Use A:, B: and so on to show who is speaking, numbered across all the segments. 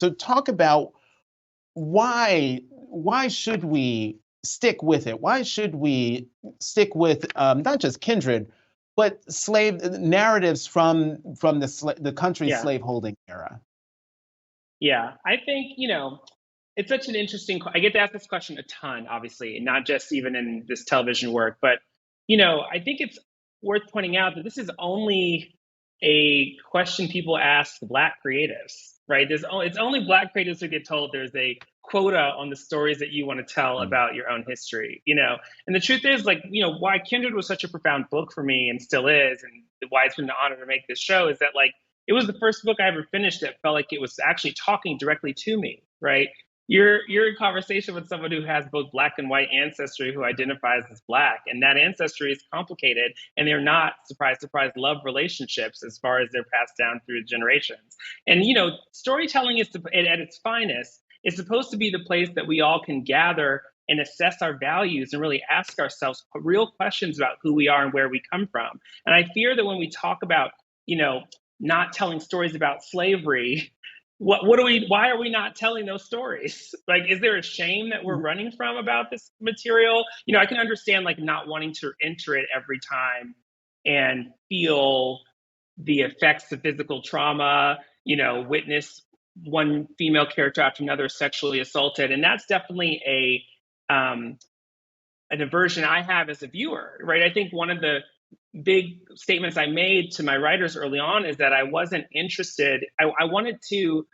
A: So talk about why should we stick with it? Why should we stick with not just kindred, but slave narratives from the country's
B: Yeah.
A: slaveholding era?
B: Yeah. I think, it's such an interesting, I get to ask this question a ton, obviously, not just even in this television work, but, I think it's worth pointing out that this is only a question people ask Black creatives, right? It's only Black creatives who get told there's a quota on the stories that you want to tell
A: Mm.
B: about your own history. And the truth is, like, why Kindred was such a profound book for me and still is, and why it's been an honor to make this show is that, like, it was the first book I ever finished that felt like it was actually talking directly to me, right? You're in conversation with someone who has both Black and white ancestry, who identifies as Black, and that ancestry is complicated, and they're not, surprise surprise, love relationships as far as they're passed down through generations. And storytelling is at its finest is supposed to be the place that we all can gather and assess our values and really ask ourselves real questions about who we are and where we come from. And I fear that when we talk about you know not telling stories about slavery, what do we why are we not telling those stories? Like, is there a shame that we're running from about this material? I can understand, like, not wanting to enter it every time and feel the effects of physical trauma, witness one female character after another sexually assaulted. And that's definitely an aversion I have as a viewer, right? I think one of the big statements I made to my writers early on is that I wasn't interested. I wanted to,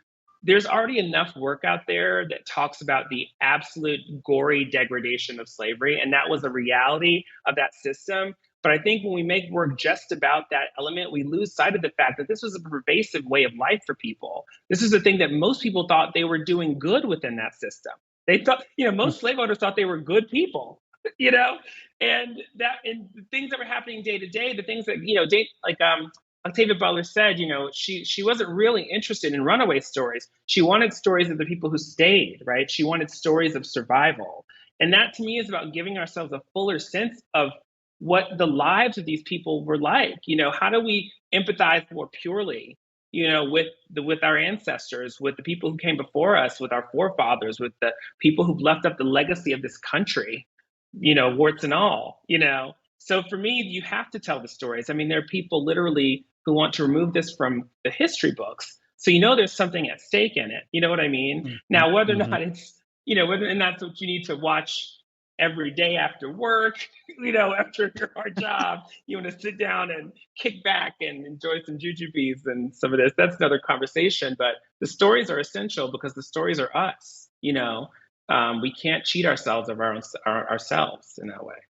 B: there's already enough work out there that talks about the absolute gory degradation of slavery. And that was a reality of that system. But I think when we make work just about that element, we lose sight of the fact that this was a pervasive way of life for people. This is the thing that most people thought they were doing good within that system. They thought, most slave owners thought they were good people, you know, and the things that were happening day to day, the things that Octavia Butler said, she wasn't really interested in runaway stories. She wanted stories of the people who stayed, right? She wanted stories of survival, and that to me is about giving ourselves a fuller sense of what the lives of these people were like. How do we empathize more purely? With our ancestors, with the people who came before us, with our forefathers, with the people who've left up the legacy of this country, warts and all. So for me, you have to tell the stories. I mean, there are people literally who want to remove this from the history books. So there's something at stake in it. You know what I mean?
A: Mhm,
B: Now, whether or
A: mhm.
B: not whether and that's what you need to watch every day after work, after your hard job, you want to sit down and kick back and enjoy some jujubes and some of this. That's another conversation. But the stories are essential because the stories are us. We can't cheat ourselves of ourselves in that way.